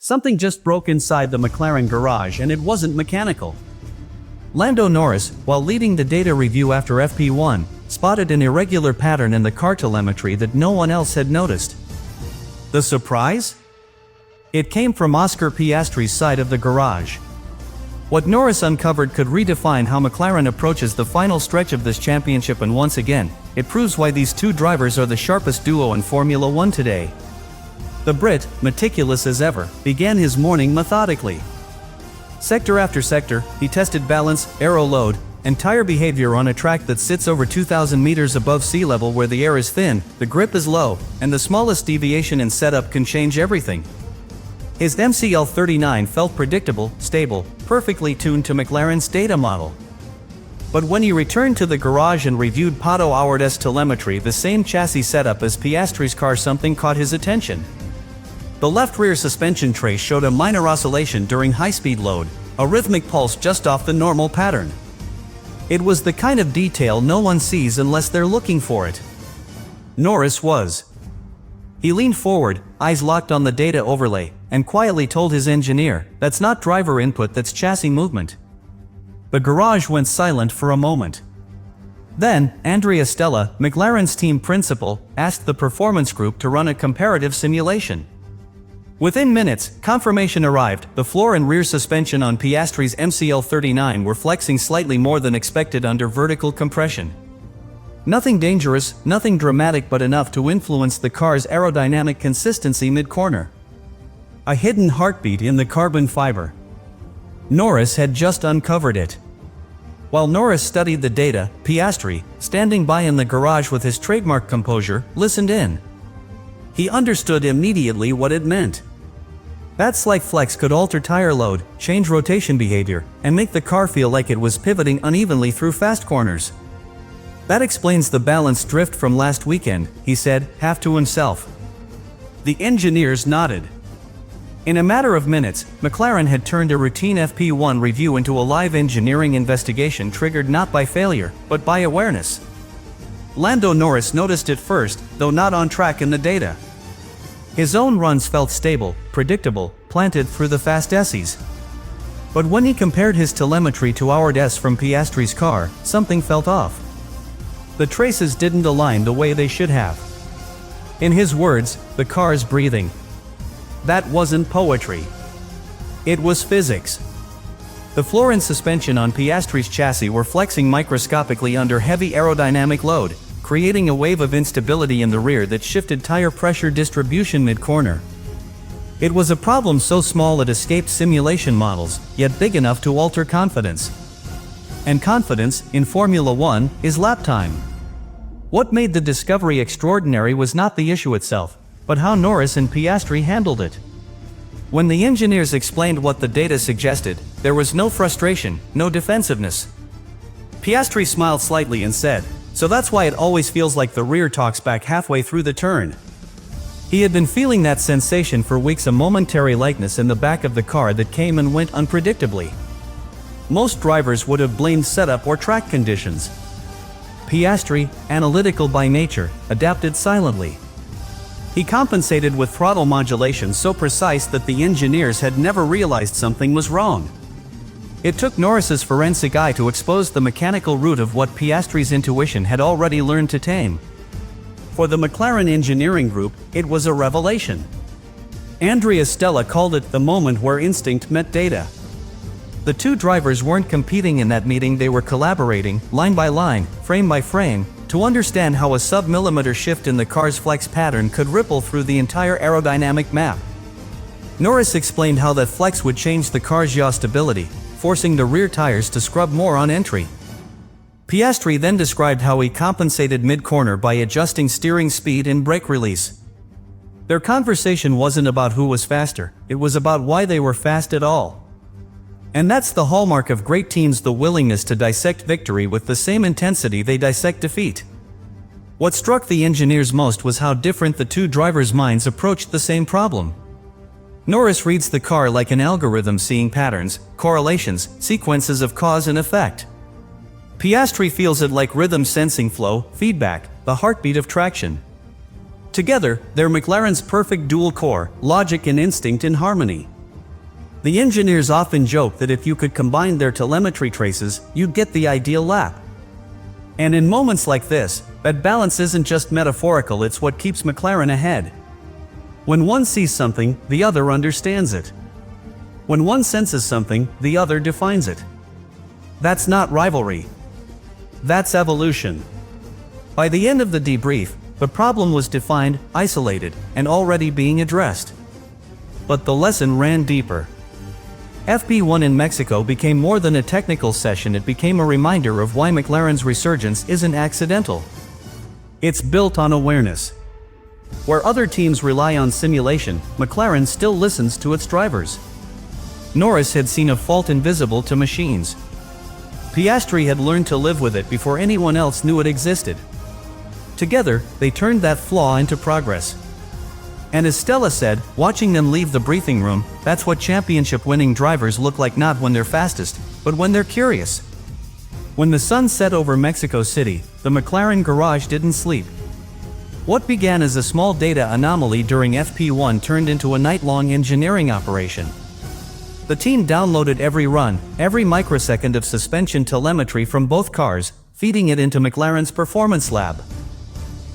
Something just broke inside the McLaren garage and it wasn't mechanical. Lando Norris, while leading the data review after FP1, spotted an irregular pattern in the car telemetry that no one else had noticed. The surprise? It came from Oscar Piastri's side of the garage. What Norris uncovered could redefine how McLaren approaches the final stretch of this championship, and once again, it proves why these two drivers are the sharpest duo in Formula One today. The Brit, meticulous as ever, began his morning methodically. Sector after sector, he tested balance, aero load, and tire behavior on a track that sits over 2,000 meters above sea level, where the air is thin, the grip is low, and the smallest deviation in setup can change everything. His MCL39 felt predictable, stable, perfectly tuned to McLaren's data model. But when he returned to the garage and reviewed Piastri's telemetry, the same chassis setup as Piastri's car, something caught his attention. The left rear suspension trace showed a minor oscillation during high-speed load, a rhythmic pulse just off the normal pattern. It was the kind of detail no one sees unless they're looking for it. Norris was. He leaned forward, eyes locked on the data overlay, and quietly told his engineer, "That's not driver input, that's chassis movement." The garage went silent for a moment. Then, Andrea Stella, McLaren's team principal, asked the performance group to run a comparative simulation. Within minutes, confirmation arrived. The floor and rear suspension on Piastri's MCL39 were flexing slightly more than expected under vertical compression. Nothing dangerous, nothing dramatic, but enough to influence the car's aerodynamic consistency mid-corner. A hidden heartbeat in the carbon fiber. Norris had just uncovered it. While Norris studied the data, Piastri, standing by in the garage with his trademark composure, listened in. He understood immediately what it meant. That slight flex could alter tire load, change rotation behavior, and make the car feel like it was pivoting unevenly through fast corners. "That explains the balance drift from last weekend," he said, half to himself. The engineers nodded. In a matter of minutes, McLaren had turned a routine FP1 review into a live engineering investigation triggered not by failure, but by awareness. Lando Norris noticed it first, though not on track in the data. His own runs felt stable, predictable, planted through the fast S's. But when he compared his telemetry to hours from Piastri's car, something felt off. The traces didn't align the way they should have. In his words, the car's breathing. That wasn't poetry. It was physics. The floor and suspension on Piastri's chassis were flexing microscopically under heavy aerodynamic load, creating a wave of instability in the rear that shifted tire pressure distribution mid-corner. It was a problem so small it escaped simulation models, yet big enough to alter confidence. And confidence, in Formula One, is lap time. What made the discovery extraordinary was not the issue itself, but how Norris and Piastri handled it. When the engineers explained what the data suggested, there was no frustration, no defensiveness. Piastri smiled slightly and said, "So that's why it always feels like the rear talks back halfway through the turn." He had been feeling that sensation for weeks, a momentary lightness in the back of the car that came and went unpredictably. Most drivers would have blamed setup or track conditions. Piastri, analytical by nature, adapted silently. He compensated with throttle modulation so precise that the engineers had never realized something was wrong. It took Norris's forensic eye to expose the mechanical root of what Piastri's intuition had already learned to tame. For the McLaren engineering group, it was a revelation. Andrea Stella called it the moment where instinct met data. The two drivers weren't competing in that meeting, they were collaborating, line by line, frame by frame, to understand how a sub-millimeter shift in the car's flex pattern could ripple through the entire aerodynamic map. Norris explained how that flex would change the car's yaw stability, forcing the rear tires to scrub more on entry. Piastri then described how he compensated mid-corner by adjusting steering speed and brake release. Their conversation wasn't about who was faster, it was about why they were fast at all. And that's the hallmark of great teams, the willingness to dissect victory with the same intensity they dissect defeat. What struck the engineers most was how different the two drivers' minds approached the same problem. Norris reads the car like an algorithm, seeing patterns, correlations, sequences of cause and effect. Piastri feels it like rhythm, sensing flow, feedback, the heartbeat of traction. Together, they're McLaren's perfect dual core, logic and instinct in harmony. The engineers often joke that if you could combine their telemetry traces, you'd get the ideal lap. And in moments like this, that balance isn't just metaphorical, it's what keeps McLaren ahead. When one sees something, the other understands it. When one senses something, the other defines it. That's not rivalry. That's evolution. By the end of the debrief, the problem was defined, isolated, and already being addressed. But the lesson ran deeper. FP1 in Mexico became more than a technical session, it became a reminder of why McLaren's resurgence isn't accidental. It's built on awareness. Where other teams rely on simulation, McLaren still listens to its drivers. Norris had seen a fault invisible to machines. Piastri had learned to live with it before anyone else knew it existed. Together, they turned that flaw into progress. And as Stella said, watching them leave the briefing room, that's what championship-winning drivers look like, not when they're fastest, but when they're curious. When the sun set over Mexico City, the McLaren garage didn't sleep. What began as a small data anomaly during FP1 turned into a night-long engineering operation. The team downloaded every run, every microsecond of suspension telemetry from both cars, feeding it into McLaren's performance lab.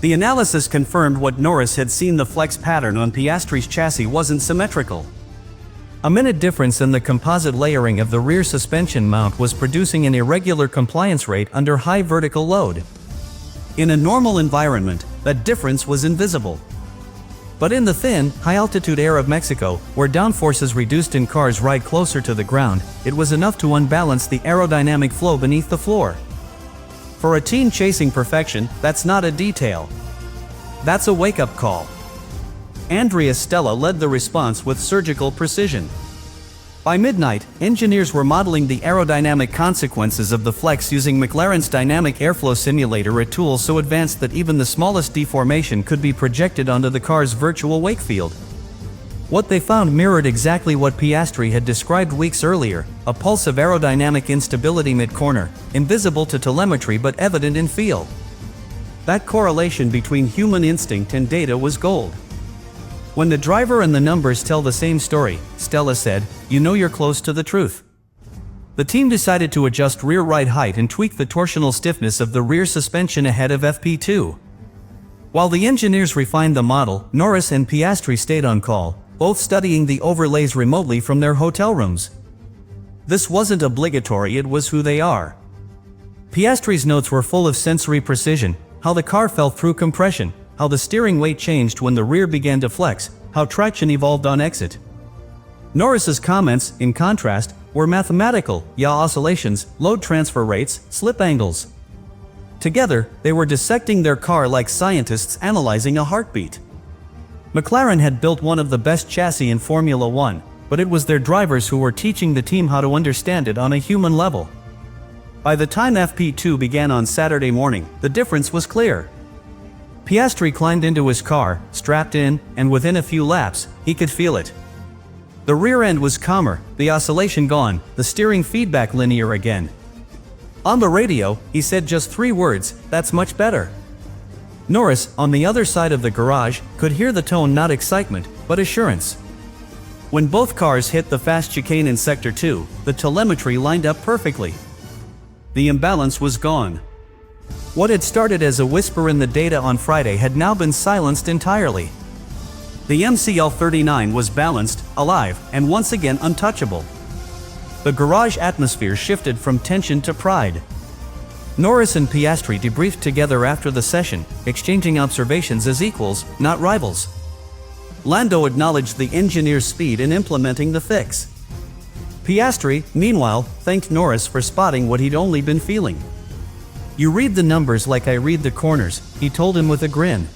The analysis confirmed what Norris had seen: the flex pattern on Piastri's chassis wasn't symmetrical. A minute difference in the composite layering of the rear suspension mount was producing an irregular compliance rate under high vertical load. In a normal environment, that difference was invisible. But in the thin, high-altitude air of Mexico, where downforces reduced in cars ride closer to the ground, it was enough to unbalance the aerodynamic flow beneath the floor. For a team chasing perfection, that's not a detail. That's a wake-up call. Andrea Stella led the response with surgical precision. By midnight, engineers were modeling the aerodynamic consequences of the flex using McLaren's dynamic airflow simulator, a tool so advanced that even the smallest deformation could be projected onto the car's virtual wake field. What they found mirrored exactly what Piastri had described weeks earlier: a pulse of aerodynamic instability mid-corner, invisible to telemetry but evident in feel. That correlation between human instinct and data was gold. When the driver and the numbers tell the same story, Stella said, you know you're close to the truth. The team decided to adjust rear ride height and tweak the torsional stiffness of the rear suspension ahead of FP2. While the engineers refined the model, Norris and Piastri stayed on call, both studying the overlays remotely from their hotel rooms. This wasn't obligatory, it was who they are. Piastri's notes were full of sensory precision: how the car fell through compression, how the steering weight changed when the rear began to flex, how traction evolved on exit. Norris's comments, in contrast, were mathematical: yaw oscillations, load transfer rates, slip angles. Together, they were dissecting their car like scientists analyzing a heartbeat. McLaren had built one of the best chassis in Formula One, but it was their drivers who were teaching the team how to understand it on a human level. By the time FP2 began on Saturday morning, the difference was clear. Piastri climbed into his car, strapped in, and within a few laps, he could feel it. The rear end was calmer, the oscillation gone, the steering feedback linear again. On the radio, he said just 3 words: "That's much better." Norris, on the other side of the garage, could hear the tone: not excitement, but assurance. When both cars hit the fast chicane in Sector 2, the telemetry lined up perfectly. The imbalance was gone. What had started as a whisper in the data on Friday had now been silenced entirely. The MCL39 was balanced, alive, and once again untouchable. The garage atmosphere shifted from tension to pride. Norris and Piastri debriefed together after the session, exchanging observations as equals, not rivals. Lando acknowledged the engineer's speed in implementing the fix. Piastri, meanwhile, thanked Norris for spotting what he'd only been feeling. "You read the numbers like I read the corners," he told him with a grin.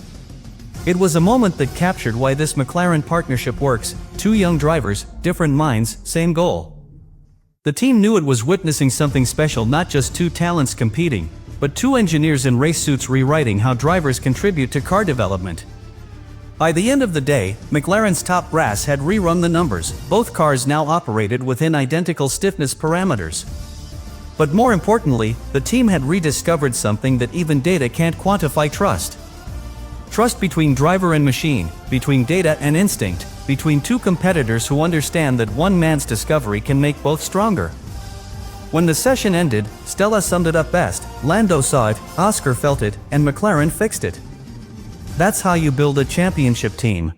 It was a moment that captured why this McLaren partnership works: 2 young drivers, different minds, same goal. The team knew it was witnessing something special, not just 2 talents competing, but 2 engineers in race suits rewriting how drivers contribute to car development. By the end of the day, McLaren's top brass had rerun the numbers. Both cars now operated within identical stiffness parameters. But more importantly, the team had rediscovered something that even data can't quantify: trust. Trust between driver and machine, between data and instinct. between two competitors who understand that one man's discovery can make both stronger. When the session ended, Stella summed it up best: Lando saw it, Oscar felt it, and McLaren fixed it. That's how you build a championship team.